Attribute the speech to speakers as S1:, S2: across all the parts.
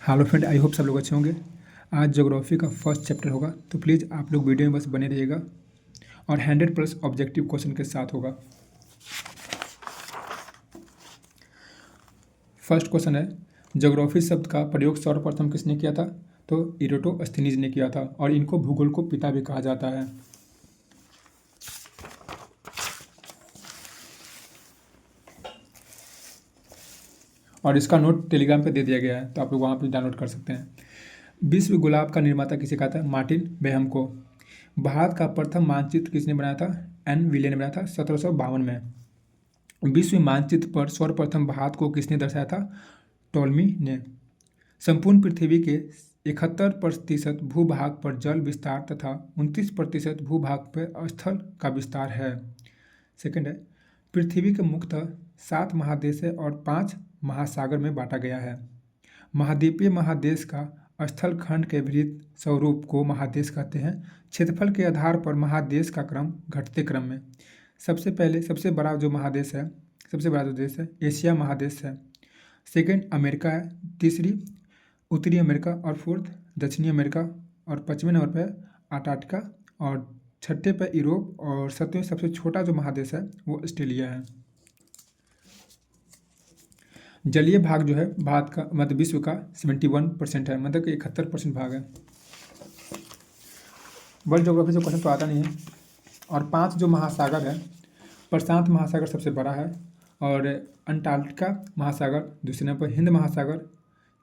S1: Hello friend, I hope सब लोग अच्छे होंगे। आज ज्योग्राफी का फर्स्ट चैप्टर होगा, तो प्लीज़ आप लोग वीडियो में बस बने रहिएगा और 100+ ऑब्जेक्टिव क्वेश्चन के साथ होगा। फर्स्ट क्वेश्चन है, ज्योग्राफी शब्द का प्रयोग सर्वप्रथम किसने किया था? तो इरेटोस्थनीज ने किया था और इनको भूगोल को पिता भी कहा जाता है। और इसका नोट टेलीग्राम पे दे दिया गया है, तो आप लोग वहाँ पे डाउनलोड कर सकते हैं। विश्व गुलाब का निर्माता किसे कहा था? मार्टिन बेहम को। भारत का प्रथम मानचित्र किसने बनाया था? एन विले ने बनाया था 1752 में। विश्व मानचित्र पर सर्वप्रथम भारत को किसने दर्शाया था? टॉलमी ने। संपूर्ण पृथ्वी के 71% भूभाग पर जल विस्तार तथा 29% भूभाग पर स्थल का विस्तार है। सेकंड है, पृथ्वी के मुख्यतः 7 महादेश है और 5 महासागर में बांटा गया है। महाद्वीपीय महादेश का स्थल खंड के विपरीत स्वरूप को महादेश कहते हैं। क्षेत्रफल के आधार पर महादेश का क्रम घटते क्रम में सबसे बड़ा जो देश है एशिया महादेश है। सेकंड अमेरिका है। तीसरी उत्तरी अमेरिका और फोर्थ दक्षिणी अमेरिका और 5वें नंबर पर अंटार्कटिका और छठे पर यूरोप और 7वें सबसे छोटा जो महादेश है वो ऑस्ट्रेलिया है। जलीय भाग जो है भारत का मतलब विश्व का 71% है, मतलब कि 71% भाग है। वर्ल्ड ज्योग्राफी से क्वेश्चन तो आता नहीं है। और 5 जो महासागर है, प्रशांत महासागर सबसे बड़ा है और अंटार्कटिका महासागर दूसरे नंबर पर, हिंद महासागर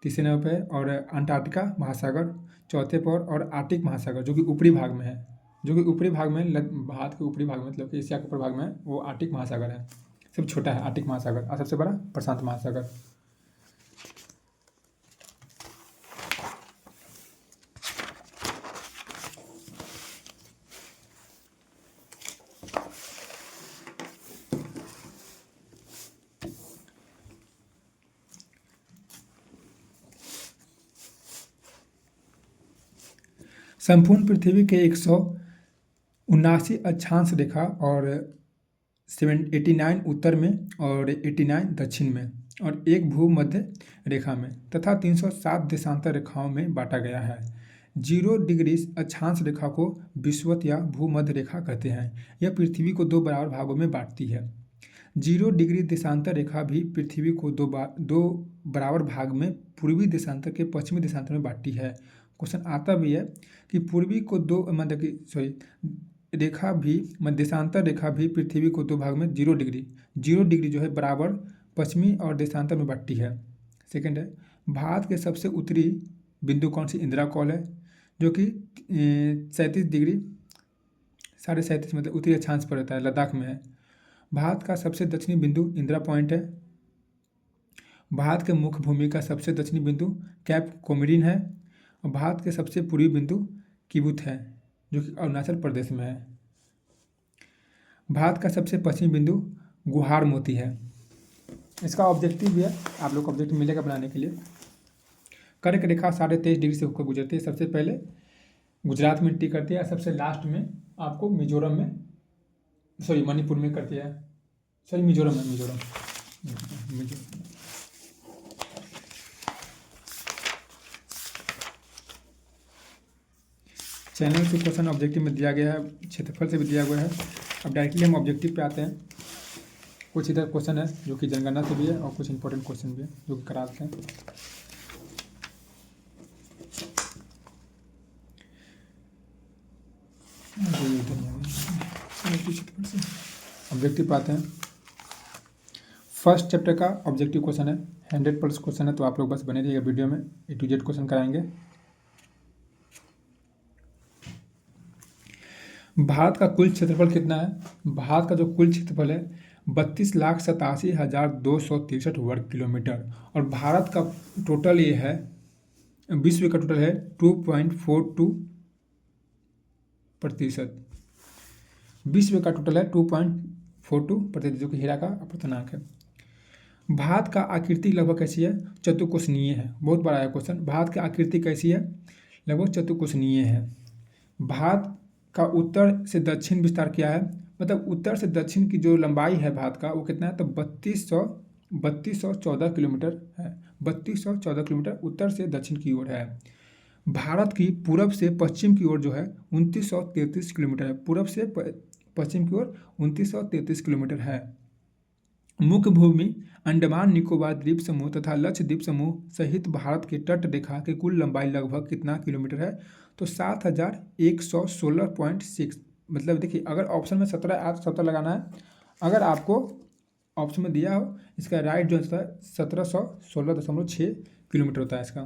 S1: तीसरे नंबर पर और अंटार्कटिका महासागर चौथे पर और आर्कटिक महासागर जो कि ऊपरी भाग में है, भारत के ऊपरी भाग में मतलब कि एशिया के ऊपरी भाग में है, वो आर्कटिक महासागर है। सबसे छोटा है आर्कटिक महासागर और सबसे बड़ा प्रशांत महासागर। संपूर्ण पृथ्वी के 179 अक्षांश रेखा और 89 उत्तर में और 89 दक्षिण में और एक भूमध्य रेखा में तथा 307 देशांतर रेखाओं में बांटा गया है। 0 डिग्री अक्षांश रेखा को विषुवत या भूमध्य रेखा कहते हैं। यह पृथ्वी को 2 बराबर भागों में बांटती है। 0 डिग्री देशांतर रेखा भी पृथ्वी को दो बराबर भाग में पूर्वी देशांतर के पश्चिमी देशांतर में बांटती है। क्वेश्चन आता भी है कि पूर्वी को दो मतलब कि देशांतर रेखा भी पृथ्वी को 2 भाग में 0 डिग्री जो है बराबर पश्चिमी और देशांतर में बांटती है। सेकंड है, भारत के सबसे उत्तरी बिंदु कौन सी? इंदिरा कॉल है जो कि 37 डिग्री 37.5 मतलब उत्तरी अक्षांश पर रहता है, लद्दाख में है। भारत का सबसे दक्षिणी बिंदु इंदिरा पॉइंट है। भारत के मुख्य भूमि का सबसे दक्षिणी बिंदु कैप कोमोरिन है और भारत के सबसे पूर्वी बिंदु किबुत है जो कि अरुणाचल प्रदेश में है। भारत का सबसे पश्चिमी बिंदु गुहार मोती है। इसका ऑब्जेक्टिव भी है, आप लोग को ऑब्जेक्टिव मिलेगा बनाने के लिए। कर्क रेखा 23.5 डिग्री से होकर गुजरती है। सबसे पहले गुजरात में एंट्री करती है, सबसे लास्ट में आपको मणिपुर में करती है। मिजोरम। चैनल से क्वेश्चन ऑब्जेक्टिव में दिया गया है, क्षेत्रफल से भी दिया गया है। अब डायरेक्टली हम ऑब्जेक्टिव पे आते हैं। कुछ इधर क्वेश्चन है जो कि जनगणना से भी है और कुछ इंपॉर्टेंट क्वेश्चन भी है जो कि कराते हैं। ऑब्जेक्टिव पे आते हैं। फर्स्ट चैप्टर का ऑब्जेक्टिव क्वेश्चन है, 100+ क्वेश्चन है, तो आप लोग बस बने रहिएगा वीडियो में। A to Z क्वेश्चन कराएंगे। भारत का कुल क्षेत्रफल कितना है? भारत का जो कुल क्षेत्रफल है 32,87,263 वर्ग किलोमीटर और भारत का टोटल ये है, विश्व का टोटल है 2.42%। विश्व का टोटल है 2.42% जो कि हीरा का अपूर्णांक है। भारत का आकृति लगभग कैसी है? चतुर्कोणीय है। बहुत बड़ा है क्वेश्चन। भारत की आकृति कैसी है? लगभग चतुर्कोणीय है। भारत का उत्तर से दक्षिण विस्तार क्या है? मतलब उत्तर से दक्षिण की जो लंबाई है भारत का वो कितना है? तो 3214 किलोमीटर है। 3214 किलोमीटर उत्तर से दक्षिण की ओर है। भारत की पूरब से पश्चिम की ओर जो है 2933 किलोमीटर है। पूरब से पश्चिम की ओर 2933 किलोमीटर है। मुख्य भूमि अंडमान निकोबार द्वीप समूह तथा लक्षद्वीप समूह सहित भारत के तट रेखा की कुल लंबाई लगभग कितना किलोमीटर है? तो 7116.6। मतलब देखिए, अगर ऑप्शन में 17 लगाना है, अगर आपको ऑप्शन में दिया हो, इसका राइट जो है 1716.6 किलोमीटर होता है इसका।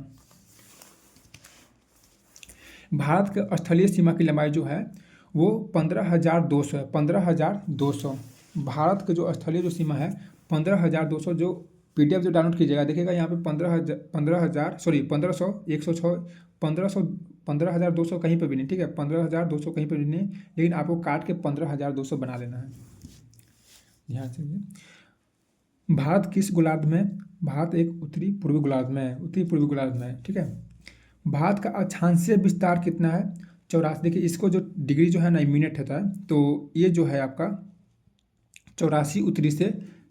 S1: भारत के स्थलीय सीमा की लंबाई जो है वो 15,200 है। 15,200 भारत के जो स्थलीय जो सीमा है 15,200। जो PDF जो डाउनलोड कीजिएगा देखिएगा यहाँ पे 15,200 कहीं पे भी नहीं, ठीक है। 15,200 कहीं पे भी नहीं, लेकिन आपको काट के 15,200 बना लेना है। ध्यान से। भारत किस गोलार्ध में? भारत एक उत्तरी पूर्वी गोलार्ध में है। उत्तरी पूर्वी गोलार्ध में है, ठीक है। भारत का अक्षांशीय विस्तार कितना है? 84। देखिए, इसको जो डिग्री जो है ना मिनट होता है, तो ये जो है आपका 84 उत्तरी से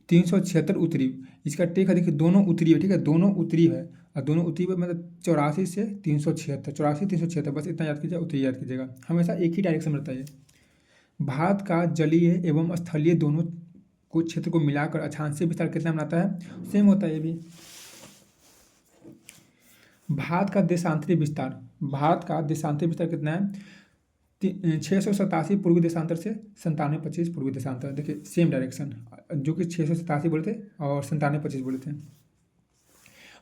S1: 376 उत्तरी। इसका टेक है, देखिए दोनों उत्तरी है, ठीक है। दोनों उत्तरी है, और दोनों उत्तरी में मतलब 84 से 376, 84 376, बस इतना याद कीजिए, उत्तरी याद कीजिएगा। हमेशा एक ही डायरेक्शन में रहता है। भारत का जलीय एवं स्थलीय दोनों को क्षेत्र को मिलाकर अक्षांशीय विस्तार कितना बनाता है? सेम होता है ये भी। भारत का देशांतरी विस्तार, भारत का देशांतरी विस्तार कितना है? 687 पूर्वी देशांतर से 9725 पूर्वी देशांतर। देखिए सेम डायरेक्शन, जो कि 687 बोले थे और 9725 बोले थे।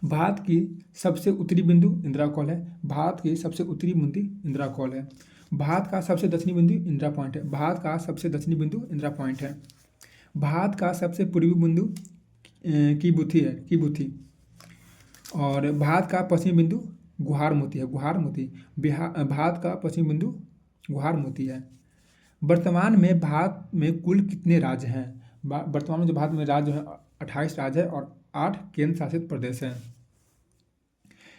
S1: भारत की सबसे उत्तरी बिंदु इंदिरा कॉल है। भारत की सबसे उत्तरी बिंदु इंदिरा कॉल है। भारत का सबसे दक्षिणी बिंदु इंदिरा पॉइंट है। भारत का सबसे दक्षिणी बिंदु इंदिरा पॉइंट है। भारत का सबसे पूर्वी बिंदु कीबुथी है, कीबुथी। और भारत का पश्चिमी बिंदु गुहार मोती है, गुहार मोती। भारत का पश्चिमी बिंदु गुहार मोती है। वर्तमान में भारत में कुल कितने राज्य हैं? वर्तमान में जो भारत में राज्य है 28 राज्य है और 8 केंद्र शासित प्रदेश हैं।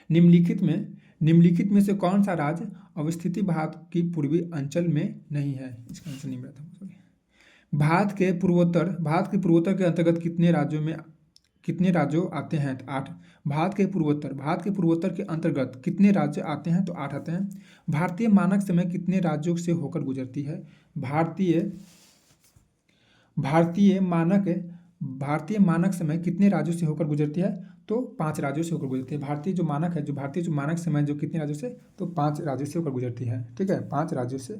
S1: निम्नलिखित में से कौन सा राज्य अवस्थिति भारत की पूर्वी अंचल में नहीं है? इसका आंसर नहीं मिला था, सॉरी। भारत के पूर्वोत्तर के अंतर्गत कितने राज्यों आते हैं? 8। भारत के पूर्वोत्तर के अंतर्गत कितने राज्य आते हैं? तो 8 आते हैं। भारतीय मानक समय कितने राज्यों से होकर गुजरती है? भारतीय मानक समय कितने राज्यों से होकर गुजरती है? तो 5 राज्यों से होकर गुजरती है। भारतीय जो मानक समय जो कितने राज्यों से? तो 5 राज्यों से होकर गुजरती है, ठीक है। 5 राज्यों से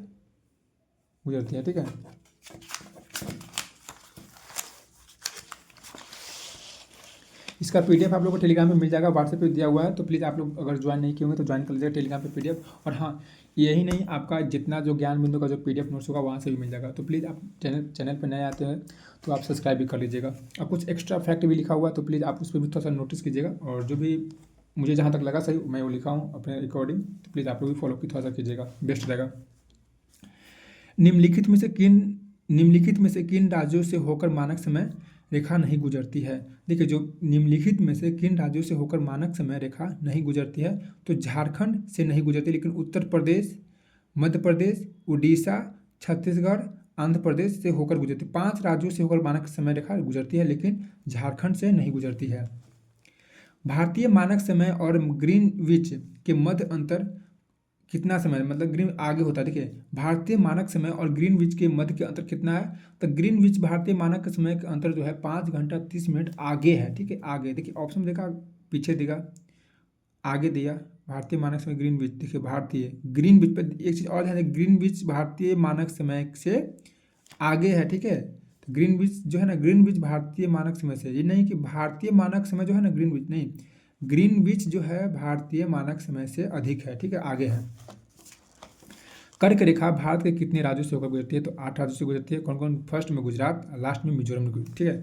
S1: गुजरती है, ठीक है। इसका PDF आप लोगों को टेलीग्राम पे मिल जाएगा, व्हाट्सएप पे दिया हुआ है। तो प्लीज़ आप लोग अगर ज्वाइन नहीं किए होंगे तो ज्वाइन कर लीजिएगा टेलीग्राम पे PDF। और हाँ, यही नहीं, आपका जितना जो ज्ञान बिंदु का जो PDF नोट्स होगा वहाँ से भी मिल जाएगा। तो प्लीज़ आप चैनल पे नए आते हैं तो आप सब्सक्राइब भी कर लीजिएगा। और कुछ एक्स्ट्रा फैक्ट भी लिखा हुआ है, तो प्लीज़ आप उस पर भी थोड़ा सा नोटिस कीजिएगा। और जो भी मुझे जहाँ तक लगा सही मैं वो लिखा हूँ अपने अकॉर्डिंग, तो प्लीज़ आप लोग भी फॉलो थोड़ा सा कीजिएगा, बेस्ट रहेगा। निम्नलिखित में से किन राज्यों से होकर मानक समय रेखा नहीं गुजरती है? देखिए, जो निम्नलिखित में से किन राज्यों से होकर मानक समय रेखा नहीं गुजरती है? तो झारखंड से नहीं गुजरती, लेकिन उत्तर प्रदेश, मध्य प्रदेश, उड़ीसा, छत्तीसगढ़, आंध्र प्रदेश से होकर गुजरती। 5 राज्यों से होकर मानक समय रेखा गुजरती है, लेकिन झारखंड से नहीं गुजरती है। भारतीय मानक समय और ग्रीनविच के मध्य अंतर कितना समय, मतलब ग्रीन आगे होता है। देखिए, भारतीय मानक समय और ग्रीनविच के मध्य के अंतर कितना है? तो ग्रीनविच भारतीय मानक समय के अंतर जो है 5 घंटा 30 मिनट आगे है, ठीक है, आगे। देखिए ऑप्शन देखा, पीछे देगा, आगे दिया। भारतीय मानक समय ग्रीनविच, देखिए भारतीय ग्रीनविच पे एक चीज़ और है, ग्रीनविच भारतीय मानक समय से आगे है, ठीक है। तो ग्रीनविच जो है ना, ग्रीनविच भारतीय मानक समय से, ये नहीं कि भारतीय मानक समय जो है ना ग्रीनविच नहीं, ग्रीनविच जो है भारतीय मानक समय से अधिक है, ठीक है, आगे है। कर्क रेखा भारत के कितने राज्यों से होकर गुजरती है? तो 8 राज्यों से गुजरती है। कौन कौन? फर्स्ट में गुजरात, लास्ट में मिजोरम, ठीक है।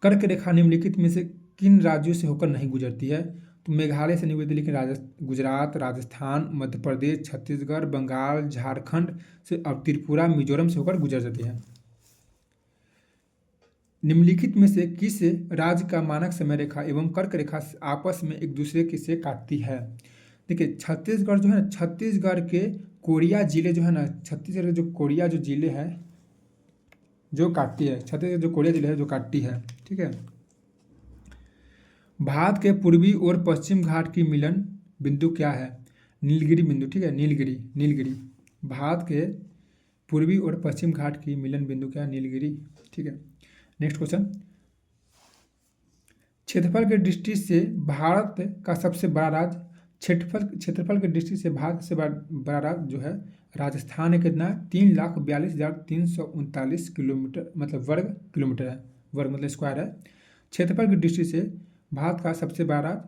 S1: कर्क रेखा निम्नलिखित में से किन राज्यों से होकर नहीं गुजरती है? तो मेघालय से नहीं गुजरती, लेकिन गुजरात, राजस्थान, मध्य प्रदेश, छत्तीसगढ़, बंगाल, झारखंड से और त्रिपुरा, मिजोरम से होकर गुजर जाती है। निम्नलिखित में से किस राज्य का मानक समय रेखा एवं कर्क रेखा आपस में एक दूसरे के से काटती है? देखिए, छत्तीसगढ़ जो है ना, छत्तीसगढ़ के कोरिया जिले जो है ना, छत्तीसगढ़ के जो कोरिया जो जिले हैं जो काटती है, छत्तीसगढ़ जो कोरिया जिले है जो काटती है। ठीक है। भारत के पूर्वी और पश्चिम घाट की मिलन बिंदु क्या है? नीलगिरी बिंदु, ठीक है, नीलगिरी, नीलगिरी। भारत के पूर्वी और पश्चिम घाट की मिलन बिंदु क्या है? नीलगिरी, ठीक है। नेक्स्ट क्वेश्चन, क्षेत्रफल की दृष्टि से भारत का सबसे बड़ा राज्य, क्षेत्रफल की दृष्टि से भारत से बड़ा राज्य जो है राजस्थान है। कितना है? 3,42,339 किलोमीटर, मतलब वर्ग किलोमीटर है, वर्ग मतलब स्क्वायर है। क्षेत्रफल की दृष्टि से भारत का सबसे बड़ा राज्य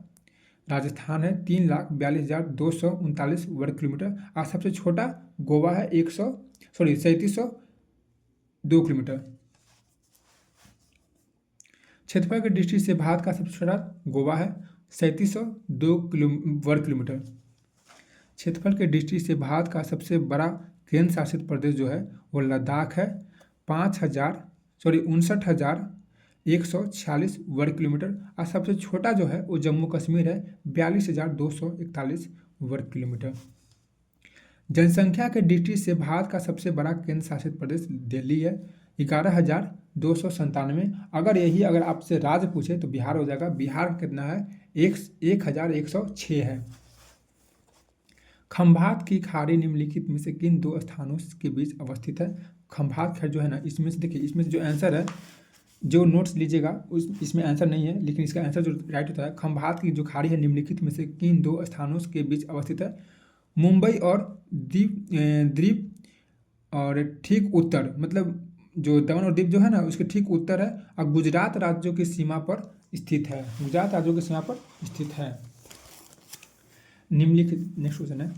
S1: राजस्थान है, 3,42,239 वर्ग किलोमीटर। और सबसे छोटा गोवा है, 3702 किलोमीटर। क्षेत्रफल की दृष्टि से भारत का सबसे छोटा गोवा है, 3702 वर्ग किलोमीटर। क्षेत्रफल की दृष्टि से भारत का सबसे बड़ा केंद्र शासित प्रदेश जो है वो लद्दाख है, 59,146 वर्ग किलोमीटर। और सबसे छोटा जो है वो जम्मू कश्मीर है, 42,241 वर्ग किलोमीटर। जनसंख्या की दृष्टि से भारत का सबसे बड़ा केंद्र शासित प्रदेश दिल्ली है, 11,297। अगर आपसे राज्य पूछे तो बिहार हो जाएगा। बिहार कितना है? 1,106 है। खंभात की खाड़ी निम्नलिखित में से किन दो स्थानों के बीच अवस्थित है? खंभात खाड़ी जो है ना, इसमें से देखिए, इसमें से जो आंसर है, जो नोट्स लीजिएगा इसमें आंसर नहीं है, लेकिन इसका आंसर जो राइट होता है, खंभात की जो खाड़ी है निम्नलिखित में से किन दो स्थानों के बीच अवस्थित है? मुंबई और द्वीप और ठीक उत्तर, मतलब जो दमन और दीप जो है ना उसके ठीक उत्तर है, और गुजरात राज्यों की सीमा पर स्थित है, गुजरात राज्यों की सीमा पर स्थित है। निम्नलिखित, नेक्स्ट क्वेश्चन है,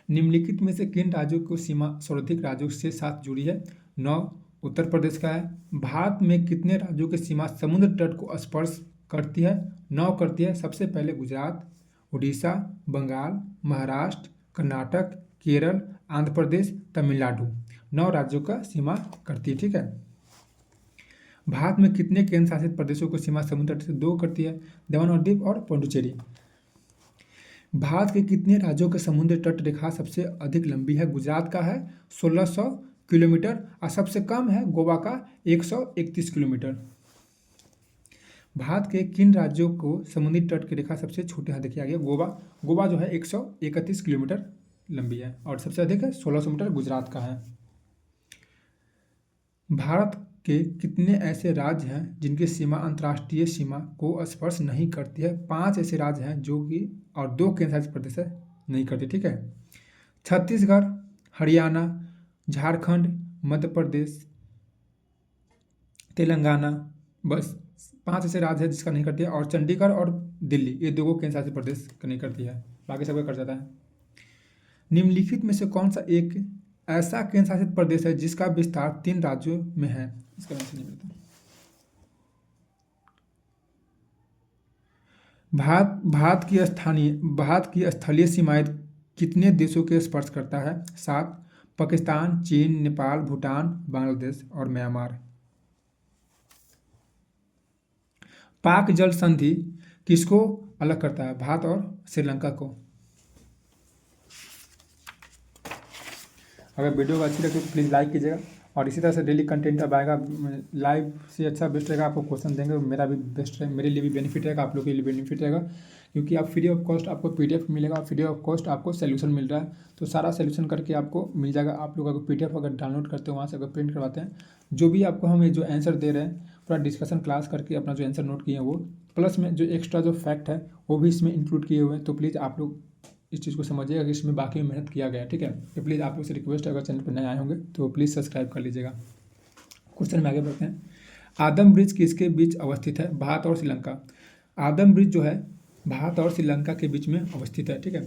S1: निम्नलिखित में से किन राज्यों को सीमा सर्वाधिक राज्यों से साथ जुड़ी है? 9 उत्तर प्रदेश का है। भारत में कितने राज्यों की सीमा समुद्र तट को स्पर्श करती है? 9 करती है। सबसे पहले गुजरात, उड़ीसा, बंगाल, महाराष्ट्र, कर्नाटक, केरल, आंध्र प्रदेश, तमिलनाडु, 9 राज्यों का सीमा करती है, ठीक है। भारत में कितने केंद्र शासित प्रदेशों को सीमा समुद्र तट से 2 करती है? दमन और दीव और पौंडुचेरी। भारत के कितने राज्यों के समुद्र तट रेखा सबसे अधिक लंबी है? गुजरात का है 1600 किलोमीटर, और सबसे कम है गोवा का 131 किलोमीटर। भारत के किन राज्यों को समुद्री तट की रेखा सबसे छोटी है? देखिए आगे, गोवा जो है 131 किलोमीटर लंबी है, और सबसे अधिक है 1600 मीटर गुजरात का है। भारत के कितने ऐसे राज्य हैं जिनकी सीमा अंतर्राष्ट्रीय सीमा को स्पर्श नहीं करती है? 5 ऐसे राज्य हैं जो कि, और 2 केंद्र शासित प्रदेश है नहीं करती, ठीक है। छत्तीसगढ़, हरियाणा, झारखंड, मध्य प्रदेश, तेलंगाना, बस 5 ऐसे राज्य हैं जिसका नहीं करती है, और चंडीगढ़ और दिल्ली, ये 2 केंद्र शासित प्रदेश का नहीं करती है, बाकी सबका कर जाता है। निम्नलिखित में से कौन सा एक ऐसा केंद्र शासित प्रदेश है जिसका विस्तार 3 राज्यों में है? इसका आंसर नहीं मिलता। भारत की स्थलीय सीमाएं कितने देशों के स्पर्श करता है? 7, पाकिस्तान, चीन, नेपाल, भूटान, बांग्लादेश और म्यांमार। पाक जल संधि किसको अलग करता है? भारत और श्रीलंका को। अगर वीडियो को अच्छी लगे तो प्लीज़ लाइक कीजिएगा, और इसी तरह से डेली कंटेंट अब आएगा। लाइव से अच्छा बेस्ट रहेगा, आपको क्वेश्चन देंगे, मेरा भी बेस्ट है, मेरे लिए भी बेनिफिट रहेगा, आप लोग के लिए बेनिफिट रहेगा, क्योंकि आप फ्री ऑफ कॉस्ट आपको PDF मिलेगा, फ्री ऑफ कॉस्ट आपको सोल्यूशन मिल रहा है, तो सारा सोल्यूशन करके आपको मिल जाएगा। आप लोग अगर PDF अगर डाउनलोड करते हो, वहाँ से अगर प्रिंट करवाते हैं, जो भी आपको हम जो आंसर दे रहे हैं पूरा डिस्कशन क्लास करके अपना जो आंसर नोट किए हैं वो, प्लस में जो एक्स्ट्रा जो फैक्ट है वो भी इसमें इंक्लूड किए हुए हैं। तो प्लीज़ आप लोग इस चीज़ को समझिएगा कि इसमें बाकी मेहनत किया गया है, ठीक है। तो प्लीज़ आप लोग से रिक्वेस्ट है, अगर चैनल पर नए आए होंगे तो प्लीज़ सब्सक्राइब कर लीजिएगा। क्वेश्चन में आगे बढ़ते हैं। आदम ब्रिज किसके बीच अवस्थित है? भारत और श्रीलंका। आदम ब्रिज जो है भारत और श्रीलंका के बीच में अवस्थित है, ठीक है।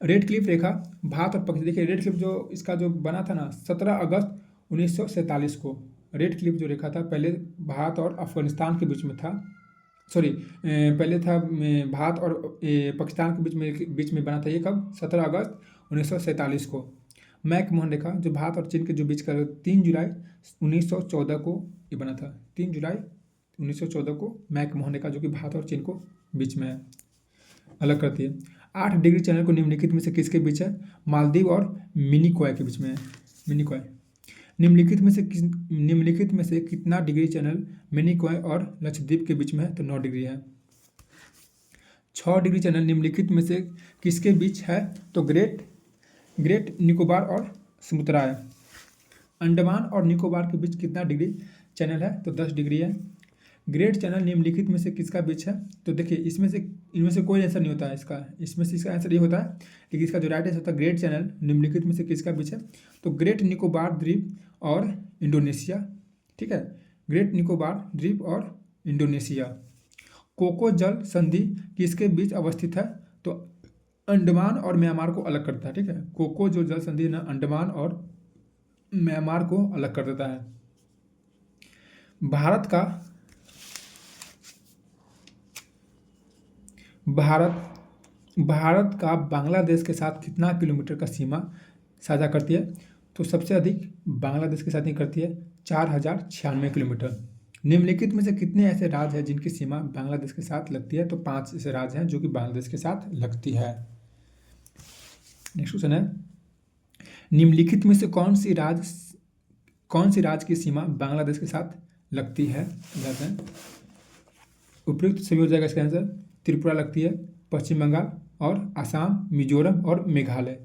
S1: रेड क्लिफ रेखा भारत और पाकिस्तान, देखिए रेड क्लिफ जो इसका जो बना था ना 17 अगस्त 1947 को, रेड क्लिफ जो रेखा था पहले भारत और अफगानिस्तान के बीच में था, सॉरी पहले था भारत और पाकिस्तान के बीच में बना था। ये कब? 17 अगस्त 1947 को। मैक मोहन रेखा जो भारत और चीन के जो बीच का 3 जुलाई 1914 को ये बना था, 3 जुलाई 1914 को मैक मोहन रेखा, जो कि भारत और चीन को बीच में है, अलग करती है। 8 डिग्री चैनल को निम्नलिखित में से किसके बीच है? मालदीव और मिनिकॉय के बीच में है, मिनिकॉय। निम्नलिखित में से कितना डिग्री चैनल मिनिकॉय और लक्षद्वीप के बीच में है? तो 9 डिग्री है। 6 डिग्री चैनल निम्नलिखित में से किसके बीच है? तो ग्रेट निकोबार और सुमात्रा है। अंडमान और निकोबार के बीच कितना डिग्री चैनल है? तो 10 डिग्री है। ग्रेट चैनल निम्नलिखित में से किसका बीच है? तो देखिए इनमें से कोई आंसर नहीं होता है इसका, इसमें से इसका आंसर ये होता है, लेकिन इसका जो राइट आंसर होता है ग्रेट चैनल निम्नलिखित में से किसका बीच है? तो ग्रेट निकोबार द्वीप और इंडोनेशिया, ठीक है, ग्रेट निकोबार द्वीप और इंडोनेशिया। कोको जल संधि किसके बीच अवस्थित है? तो अंडमान और म्यांमार को अलग करता है, ठीक है, कोको जो जल संधि ना अंडमान और म्यांमार को अलग कर देता है। भारत का बांग्लादेश के साथ कितना किलोमीटर का सीमा साझा करती है? तो सबसे अधिक बांग्लादेश के साथ ही करती है 4096 किलोमीटर। निम्नलिखित में से कितने ऐसे राज्य हैं जिनकी सीमा बांग्लादेश के साथ लगती है? तो 5 ऐसे राज्य हैं जो कि बांग्लादेश के साथ लगती है। नेक्स्ट क्वेश्चन है, निम्नलिखित में से कौन सी राज्य की सीमा बांग्लादेश के साथ लगती है? उपयुक्त सभी हो जाएगा इसका आंसर। त्रिपुरा लगती है, पश्चिम बंगाल और असम, मिजोरम और मेघालय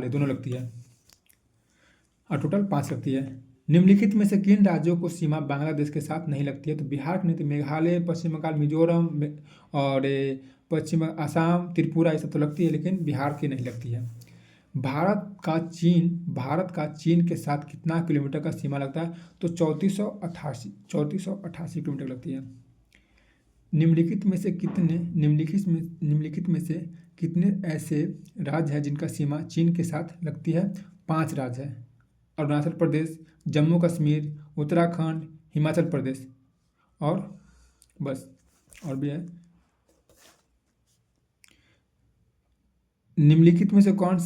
S1: दोनों लगती है, और टोटल 5 लगती है। निम्नलिखित में से किन राज्यों को सीमा बांग्लादेश के साथ नहीं लगती है? तो बिहार की नहीं, तो मेघालय, पश्चिम बंगाल, मिजोरम और पश्चिम असम, त्रिपुरा, ये सब तो लगती है, लेकिन बिहार की नहीं लगती है। भारत का चीन के साथ कितना किलोमीटर का सीमा लगता है? तो 3488 किलोमीटर लगती है। निम्नलिखित में से कितने ऐसे राज्य हैं जिनका सीमा चीन के साथ लगती है? 5 राज्य हैं, अरुणाचल प्रदेश, जम्मू कश्मीर, उत्तराखंड, हिमाचल प्रदेश, और बस, और भी है। निम्नलिखित में से कौन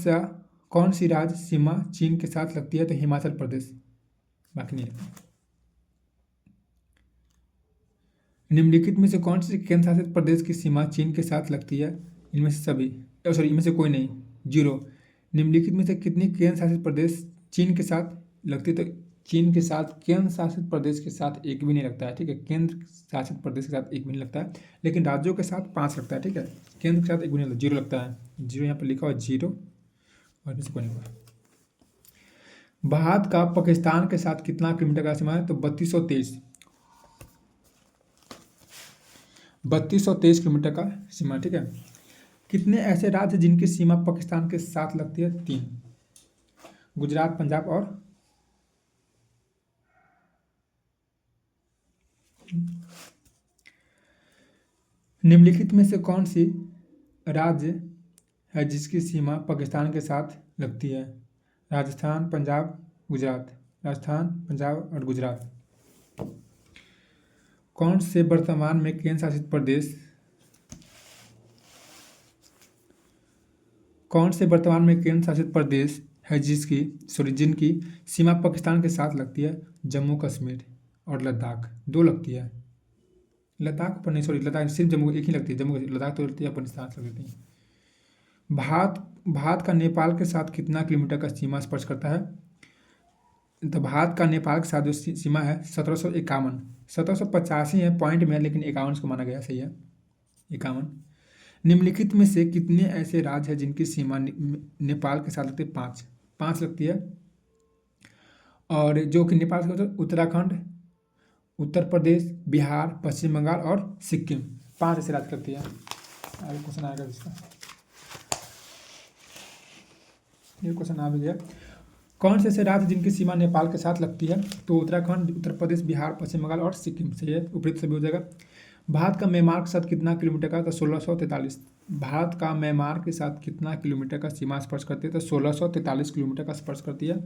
S1: सी राज्य सीमा चीन के साथ लगती है? तो हिमाचल प्रदेश, बाकी नहीं लगती। निम्नलिखित में से कौन सी केंद्र शासित प्रदेश की सीमा चीन के साथ लगती है? इनमें से सभी, इनमें से कोई नहीं, 0। निम्नलिखित में से कितनी केंद्र शासित प्रदेश चीन के साथ लगती है? तो चीन के साथ केंद्र शासित प्रदेश के साथ एक भी नहीं लगता है, ठीक है, केंद्र शासित प्रदेश के साथ एक भी नहीं लगता है, लेकिन राज्यों के साथ 5 लगता है, ठीक है, केंद्र के साथ एक भी नहीं लगता, 0 लगता है, 0 यहाँ पर लिखा हुआ 0, और इनमें से कोई नहीं हुआ। भारत का पाकिस्तान के साथ कितना किलोमीटर का सीमा है? तो 3223 किलोमीटर का सीमा, ठीक है। कितने ऐसे राज्य जिनकी सीमा पाकिस्तान के साथ लगती है? 3, गुजरात, पंजाब और निम्नलिखित में से कौन सी राज्य है जिसकी सीमा पाकिस्तान के साथ लगती है? राजस्थान, पंजाब, गुजरात, राजस्थान, पंजाब और गुजरात। कौन से वर्तमान में केंद्र शासित प्रदेश है जिनकी सीमा पाकिस्तान के साथ लगती है? जम्मू कश्मीर और लद्दाख, 2 लगती है। लद्दाख पर नहीं, लद्दाख सिर्फ जम्मू एक ही लगती है, जम्मू लद्दाख तो लगती है, अपन साथ लगती है। भारत का नेपाल के साथ कितना किलोमीटर का सीमा स्पर्श करता है? तो भारत का नेपाल के साथ जो सीमा है 1751, 1785 है पॉइंट में, लेकिन 51 को माना गया, सही है, 51। निम्नलिखित में से कितने ऐसे राज्य हैं जिनकी सीमा नेपाल के साथ लगती है? 5 लगती है, और जो कि नेपाल से उत्तराखंड, उत्तर प्रदेश, बिहार, पश्चिम बंगाल और सिक्किम, 5 ऐसे राज्य लगती है। आगे क्वेश्चन आएगा इसका, ये क्वेश्चन आ भी गया। कौन से ऐसे राज्य जिनकी सीमा नेपाल के साथ लगती है? तो उत्तराखंड, उत्तर प्रदेश, बिहार, पश्चिम बंगाल और सिक्किम, सही है, उपयुक्त सभी हो जाएगा। भारत का म्यांमार के साथ कितना किलोमीटर का? तो 1643। भारत का म्यांमार के साथ कितना किलोमीटर का सीमा स्पर्श करती है? तो 1643 किलोमीटर का स्पर्श करती है।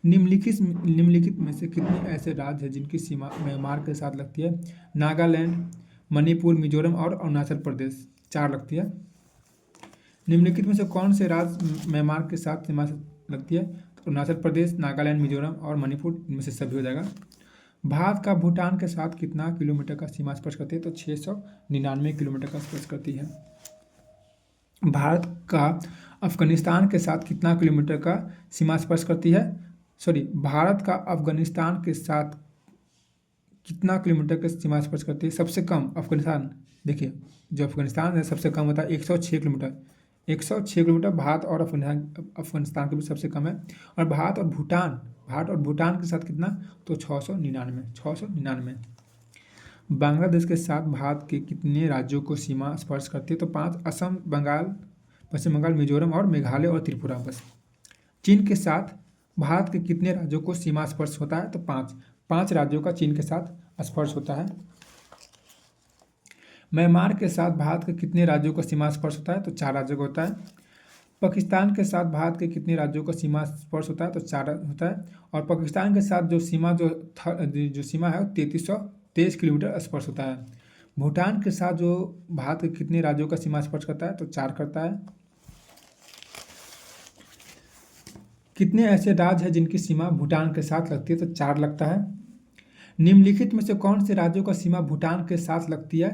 S1: निम्नलिखित में से कितने ऐसे राज्य हैं जिनकी सीमा म्यांमार के साथ लगती है? नागालैंड, मणिपुर, मिजोरम और अरुणाचल प्रदेश, 4 लगती है। निम्नलिखित में से कौन से राज्य म्यांमार के साथ सीमा लगती है? अरुणाचल प्रदेश, नागालैंड, मिजोरम और मणिपुर, इनमें से सभी हो जाएगा। भारत का भूटान के साथ कितना किलोमीटर का सीमा स्पर्श करती है? तो 699 किलोमीटर का स्पर्श करती है। भारत का अफगानिस्तान के साथ कितना किलोमीटर का सीमा स्पर्श करती है? सॉरी, भारत का अफगानिस्तान के साथ कितना किलोमीटर की सीमा स्पर्श करती है? सबसे कम अफगानिस्तान, देखिए जो अफगानिस्तान है सबसे कम होता है 106 किलोमीटर। 106 किलोमीटर भारत और अफगानिस्तान के बीच सबसे कम है। और भारत और भूटान के साथ कितना? तो 699। बांग्लादेश के साथ भारत के कितने राज्यों को सीमा स्पर्श करती है? तो 5, असम, बंगाल, पश्चिम बंगाल, मिजोरम और मेघालय और त्रिपुरा, बस। चीन के साथ भारत के कितने राज्यों को सीमा स्पर्श होता है? तो 5, 5 राज्यों का चीन के साथ स्पर्श होता है। म्यांमार के साथ भारत के कितने राज्यों का सीमा स्पर्श होता है? तो 4 राज्यों का होता है। पाकिस्तान के साथ भारत के कितने राज्यों का सीमा स्पर्श होता है? तो 4 होता है। और पाकिस्तान के साथ जो सीमा है 3323 किलोमीटर स्पर्श होता है। भूटान के साथ जो भारत के कितने राज्यों का सीमा स्पर्श करता है? तो 4 करता है। कितने ऐसे राज्य हैं जिनकी सीमा भूटान के साथ लगती है? तो 4 लगता है। निम्नलिखित में से कौन से राज्यों का सीमा भूटान के साथ लगती है?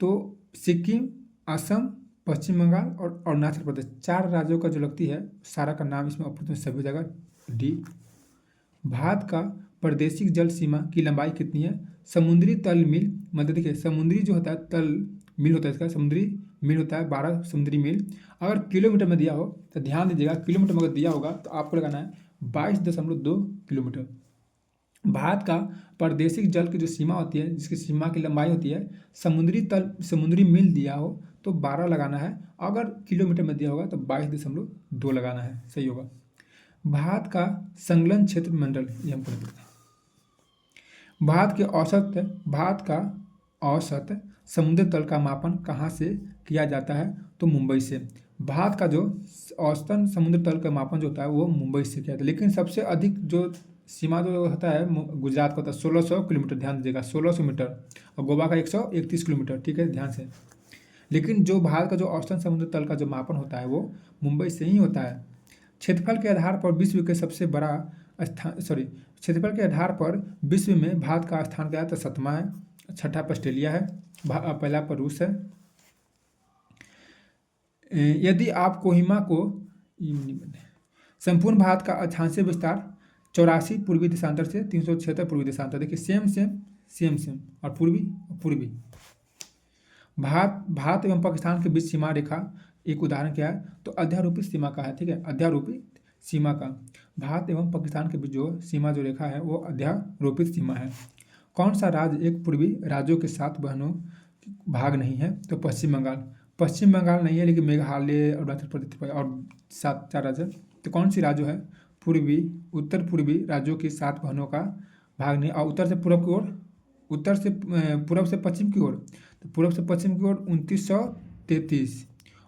S1: तो सिक्किम, असम, पश्चिम बंगाल और अरुणाचल प्रदेश, 4 राज्यों का जो लगती है, सारा का नाम इसमें अपूर्ण सभी जगह डी। भारत का प्रादेशिक जल सीमा की लंबाई कितनी है? समुद्री तल मील, मतलब देखिए समुद्री जो होता है तल मील होता है, इसका समुद्री मील होता है 12 समुद्री मील। अगर किलोमीटर में दिया हो तो ध्यान दीजिएगा, किलोमीटर में अगर दिया होगा तो आपको लगाना है 22.2 किलोमीटर। भारत का प्रादेशिक जल की जो सीमा होती है, जिसकी सीमा की लंबाई होती है, समुद्री मील दिया हो तो 12 लगाना है। अगर किलोमीटर में दिया होगा तो 22.2 लगाना है, सही होगा। भारत का संलग्न क्षेत्र मंडल, ये हमको नहीं पता। भारत का औसत समुद्र तल का मापन कहाँ से किया जाता है? तो मुंबई से। भारत का जो औसतन समुद्र तल का मापन जो होता है वो मुंबई से किया जाता है। लेकिन सबसे अधिक जो सीमा जो होता है गुजरात का होता है 1600 किलोमीटर, ध्यान दीजिएगा 1600 मीटर, और गोवा का 131 किलोमीटर, ठीक है, ध्यान से। लेकिन जो भारत का जो औसतन समुद्र तल का जो मापन होता है वो मुंबई से ही होता है। क्षेत्रफल के आधार पर विश्व के सबसे बड़ा क्षेत्रफल के आधार पर विश्व में भारत का स्थान क्या है? तो 7वां है। 6ठा पर ऑस्ट्रेलिया है, पहला पर रूस है। यदि आप कोहिमा को संपूर्ण भारत का अक्षांशीय विस्तार 84 पूर्वी देशांतर से 376 पूर्वी देशांतर, देखिए सेम और पूर्वी भारत एवं पाकिस्तान के बीच सीमा रेखा एक उदाहरण क्या है? तो अध्यारोपित सीमा का है, ठीक है, अध्यारोपित सीमा का। भारत एवं पाकिस्तान के बीच जो सीमा जो रेखा है वो अध्यारोपित सीमा है। कौन सा राज्य एक पूर्वी राज्यों के साथ बहनों भाग नहीं है? तो पश्चिम बंगाल नहीं है, लेकिन मेघालय, अरुणाचल प्रदेश और 4 राज्य। तो कौन सी राज्य है? उत्तर पूर्वी राज्यों के 7 बहनों का भाग नहीं। और उत्तर से पूर्व की ओर, उत्तर से पूर्व से पश्चिम की ओर, तो पूर्व से पश्चिम की ओर 2933,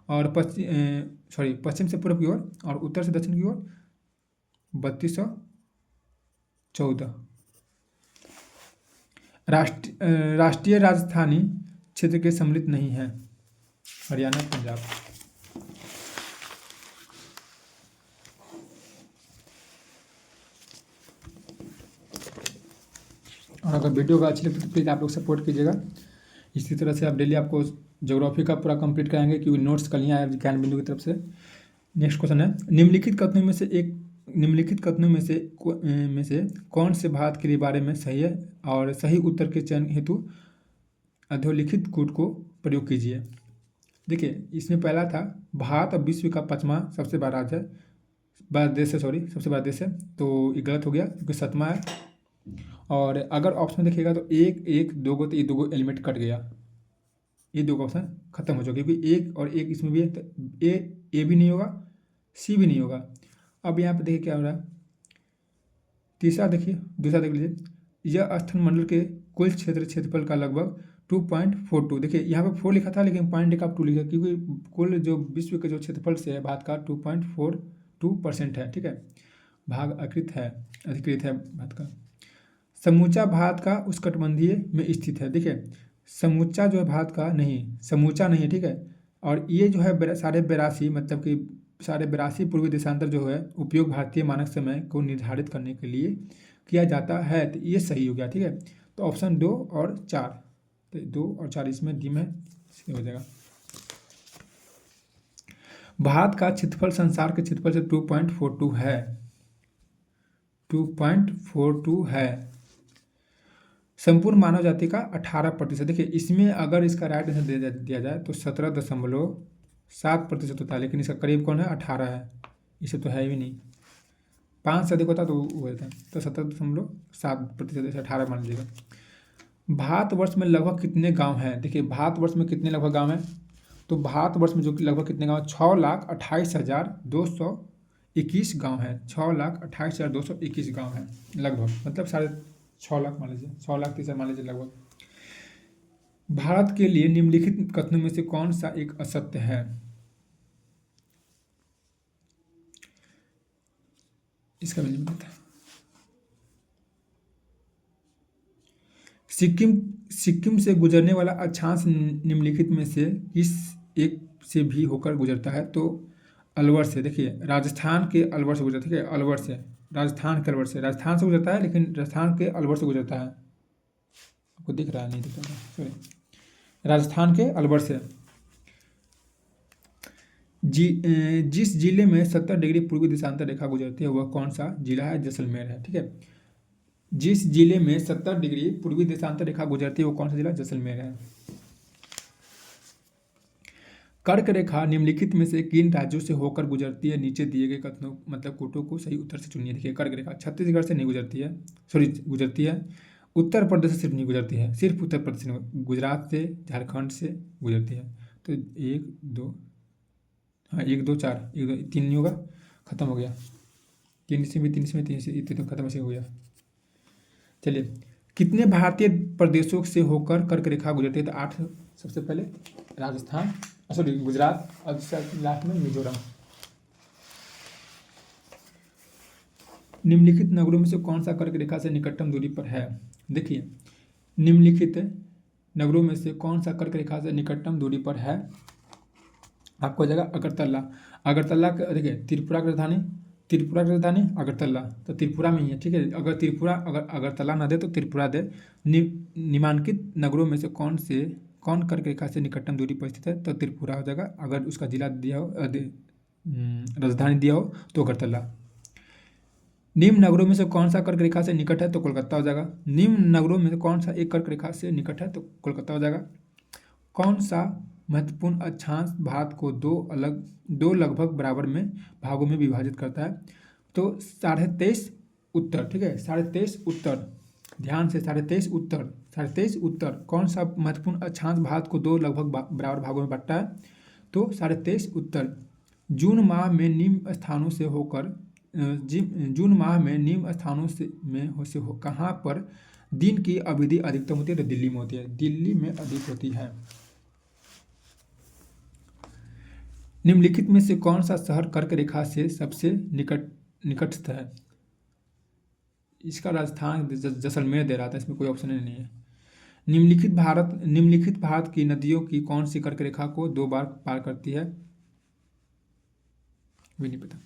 S1: और पश्चिम से पूर्व की ओर और उत्तर से दक्षिण की ओर 3214। राष्ट्रीय राजधानी क्षेत्र के सम्मिलित नहीं है, हरियाणा, पंजाब। और अगर वीडियो का अच्छी लगती तो प्लीज़ आप लोग सपोर्ट कीजिएगा। इसी तरह से आप डेली आपको ज्योग्राफी का पूरा कंप्लीट कराएंगे, क्योंकि नोट्स कल ही आया ज्ञान बिंदु की तरफ से। नेक्स्ट क्वेश्चन है, निम्नलिखित कथनों में से कौन से भारत के बारे में सही है? और सही उत्तर के चयन हेतु अधोलिखित कूट को प्रयोग कीजिए। देखिए इसमें पहला था भारत और विश्व का 5वां सबसे बड़ा राज्य है, सबसे बड़ा देश है, तो ये गलत हो गया क्योंकि 7वां है। और अगर ऑप्शन देखिएगा तो 1 2 तो ये 2 एलिमेंट कट गया, ये 2 ऑप्शन खत्म हो जाएगा, क्योंकि 1 और 1 इसमें भी है, तो ए भी नहीं होगा, सी भी नहीं होगा। अब यहाँ पे देखिए क्या हो रहा है, दूसरा देख लीजिए, यह स्थल मंडल के कुल क्षेत्रफल का लगभग 2.42, देखिए यहाँ पे 4 लिखा था लेकिन पॉइंट आप 2 लिखा, क्योंकि कुल जो विश्व के जो क्षेत्रफल से है भारत का 2.42% है, ठीक है, भाग अधिकृत है भारत का। समूचा भारत का उष्णकटिबंधीय में स्थित है, देखिए समूचा जो है भारत का समूचा नहीं है, ठीक है। और ये जो है 82 पूर्वी देशांतर जो है उपयोग भारतीय मानक समय को निर्धारित करने के लिए किया जाता है, तो ये सही हो गया, ठीक है। तो ऑप्शन 2 और 4, तो 2 और 4 इसमें डी में सही हो जाएगा। भारत का क्षेत्रफल संसार के क्षेत्रफल से 2.42 है, 2.42 है। संपूर्ण मानव जाति का 18%। देखिए इसमें अगर इसका राइट आंसर दिया जाए तो 17.7% होता है, लेकिन इसका करीब कौन है, 18 है। इसे तो है भी नहीं, 5 से अधिक होता तो वो होता है, तो 17.7% से 18 मान लीजिएगा। भारतवर्ष में लगभग कितने गांव हैं? देखिए भारतवर्ष में कितने लगभग गांव हैं, तो भारतवर्ष में जो कि लगभग कितने गांव, 6,28,221 गांव हैं। 6,28,221 गांव हैं लगभग, मतलब 6.5 लाख मान लीजिए, 6,30,000 मान लीजिए लगभग। भारत के लिए निम्नलिखित कथनों में से कौन सा एक असत्य है? इसका भी नहीं पता। सिक्किम से गुजरने वाला अक्षांश निम्नलिखित में से किस एक से भी होकर गुजरता है? तो अलवर से। देखिए राजस्थान के अलवर से गुजरता है, ठीक है, अलवर से, राजस्थान के अलवर से, राजस्थान से गुजरता है, लेकिन राजस्थान के अलवर से गुजरता है। आपको दिख रहा है, नहीं दिख रहा, सॉरी, राजस्थान के अलवर से। जिस जिले में 70 डिग्री पूर्वी देशांतर रेखा गुजरती है वह कौन सा जिला है? जैसलमेर है, ठीक है। जिस जिले में 70 डिग्री पूर्वी देशांतर रेखा गुजरती है वो कौन सा जिला? जैसलमेर है। कर्क रेखा निम्नलिखित में से किन राज्यों से होकर गुजरती है? नीचे दिए गए कथनों मतलब कोटों को सही उत्तर से चुनिए। देखिए कर्क रेखा छत्तीसगढ़ से नहीं गुजरती है, सॉरी गुजरती है, उत्तर प्रदेश से सिर्फ नहीं गुजरती है, सिर्फ उत्तर प्रदेश से नहीं, गुजरात से, झारखंड से गुजरती है। तो 1 2, हाँ 1 2 4, 1 2 3 नहीं होगा, खत्म हो गया, 3 से भी 3 से 3 से इतने तो खत्म ऐसे हो गया। चलिए कितने भारतीय प्रदेशों से होकर कर्क रेखा गुजरती है? तो 8। सबसे पहले राजस्थान, सॉरी गुजरात, और लास्ट में मिजोरम। निम्नलिखित नगरों में से कौन सा कर्क रेखा से निकटतम दूरी पर है? देखिए निम्नलिखित नगरों में से कौन सा कर्क रेखा से निकटतम दूरी पर है? आपको हो जाएगा अगरतला। अगरतला देखिए त्रिपुरा की राजधानी अगरतला, तो त्रिपुरा में ही है, ठीक है। अगर अगरतला ना दे तो त्रिपुरा दे। निम्नांकित नगरों में से कौन कर्क रेखा से निकटतम दूरी पर स्थित है? तो त्रिपुरा हो जाएगा। अगर उसका जिला दिया हो, राजधानी दिया हो तो अगरतला। निम्न नगरों में से कौन सा कर्क रेखा से निकट है? तो कोलकाता हो जाएगा। निम्न नगरों में से कौन सा एक कर्क रेखा से निकट है? तो कोलकाता हो जाएगा। कौन सा महत्वपूर्ण अक्षांश भारत को दो लगभग बराबर में भागों में विभाजित करता है? तो 23.5 उत्तर, ठीक है, 23.5 उत्तर, ध्यान से 23.5 उत्तर कौन सा महत्वपूर्ण अक्षांश भारत को 2 लगभग बराबर भागों में बांटता है? तो 23.5 उत्तर। जून माह में निम्न स्थानों से होकर कहाँ पर दिन की अवधि अधिकतम होती है? तो दिल्ली में होती है, दिल्ली में अधिक होती है। निम्नलिखित में से कौन सा शहर कर्क रेखा से सबसे निकटस्थ है? इसका राजस्थान जैसलमेर दे रहा था, इसमें कोई ऑप्शन नहीं है। निम्नलिखित भारत की नदियों की कौन सी कर्क रेखा को 2 बार पार करती है? भी नहीं पता।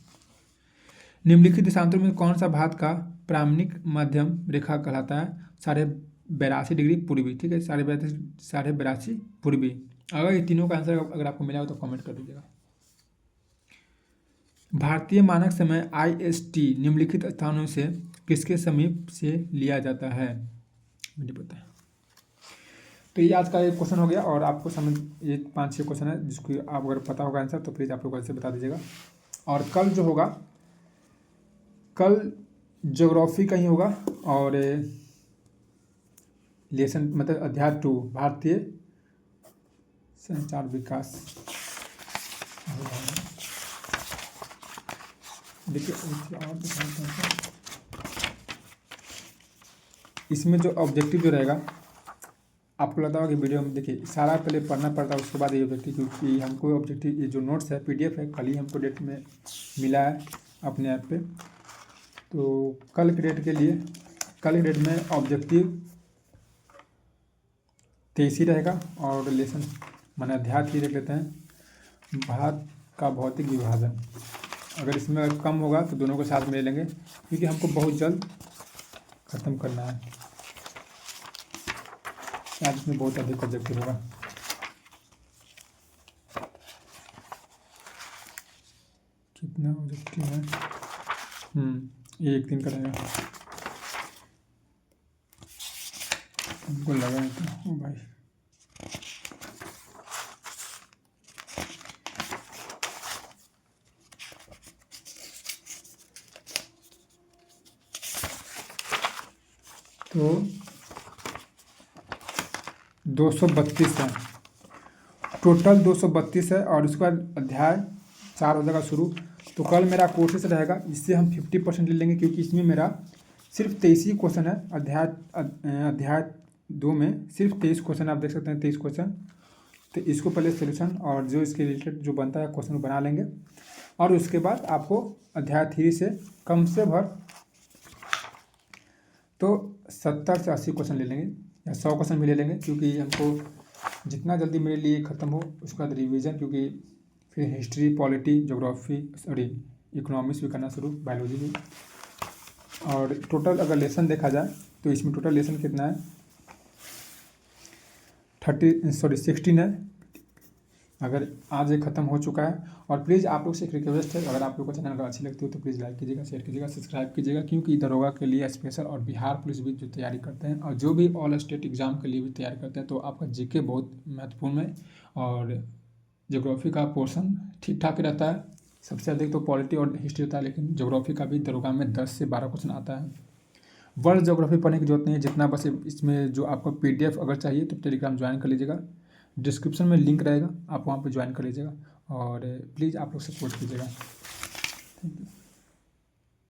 S1: निम्नलिखित देशांतरों में कौन सा भारत का प्रामाणिक मध्यम रेखा कहलाता है? 82.5 डिग्री पूर्वी, ठीक है, 82.5 पूर्वी। अगर ये तीनों का आंसर अगर आपको मिला हो तो कमेंट कर दीजिएगा। भारतीय मानक समय IST निम्नलिखित स्थानों से किसके समीप से लिया जाता है? मुझे पता है। तो ये आज का एक क्वेश्चन हो गया, और आपको समझ ये 5-6 क्वेश्चन है जिसको आप अगर पता होगा आंसर तो प्लीज़ आप लोग ऐसे बता दीजिएगा। और कल जो होगा, कल ज्योग्राफी का ही होगा, और लेसन मतलब अध्याय 2 भारतीय संचार विकास। देखिए इसमें जो ऑब्जेक्टिव जो रहेगा आपको लगता होगा कि वीडियो में देखिए सारा पहले पढ़ना पड़ता है, उसके बाद ये ऑब्जेक्टिव, क्योंकि हमको ऑब्जेक्टिव ये जो नोट्स है PDF है, कल ही हमको डेट में मिला है अपने ऐप पे। तो कल के डेट में ऑब्जेक्टिव 23 ही रहेगा, और लेसन माने अध्याय 3 देख लेते हैं, भारत का भौतिक विभाजन। अगर इसमें कम होगा तो दोनों को साथ में ले लेंगे, क्योंकि हमको बहुत जल्द ख़त्म करना है, शायद इसमें बहुत अधिक ऑब्जेक्टिव होगा। कितना ऑब्जेक्टिव है? ये एक दिन का रहेगा, हमको लगा नहीं था। ओ भाई, तो 232 है, टोटल 232 है। और उसके बाद अध्याय 4 हो जाएगा शुरू। तो कल मेरा कोशिश रहेगा इससे हम 50% ले लेंगे, क्योंकि इसमें मेरा सिर्फ 23 ही क्वेश्चन है। अध्याय 2 में सिर्फ 23 क्वेश्चन, आप देख सकते हैं 23 क्वेश्चन। तो इसको पहले सोल्यूशन और जो इसके रिलेटेड जो बनता है क्वेश्चन बना लेंगे, और उसके बाद आपको अध्याय 3 से कम से भर तो 70 से 80 क्वेश्चन ले लेंगे, या 100 क्वेश्चन भी ले लेंगे, क्योंकि हमको जितना जल्दी मेरे लिए ख़त्म हो उसके बाद रिवीजन, क्योंकि फिर history, polity, geography, sorry economics भी करना शुरू, बायोलॉजी भी। और टोटल अगर लेसन देखा जाए तो इसमें टोटल लेसन कितना है, 16 है। अगर आज ये ख़त्म हो चुका है। और प्लीज़ आप लोग से एक रिक्वेस्ट है, अगर आप लोग को चैनल अगर अच्छी लगती हो तो प्लीज़ लाइक कीजिएगा, शेयर कीजिएगा, सब्सक्राइब कीजिएगा, क्योंकि दरोगा के लिए स्पेशल और बिहार पुलिस भी जो तैयारी करते हैं और जो भी ऑल स्टेट एग्ज़ाम के लिए भी तैयारी करते हैं, तो आपका जीके बहुत महत्वपूर्ण है। और ज्योग्राफी का पोर्शन ठीक ठाक रहता है, सबसे अधिक तो पॉलिटी और हिस्ट्री होता है, लेकिन ज्योग्राफी का भी दरोगा में 10 से 12 क्वेश्चन आता है। वर्ल्ड ज्योग्राफी पढ़ने की जरूरत नहीं है, जितना बस इसमें जो आपको PDF अगर चाहिए तो टेलीग्राम ज्वाइन कर लीजिएगा, डिस्क्रिप्शन में लिंक रहेगा, आप वहाँ पर ज्वाइन कर लीजिएगा। और प्लीज़ आप लोग सपोर्ट कीजिएगा। Thank you.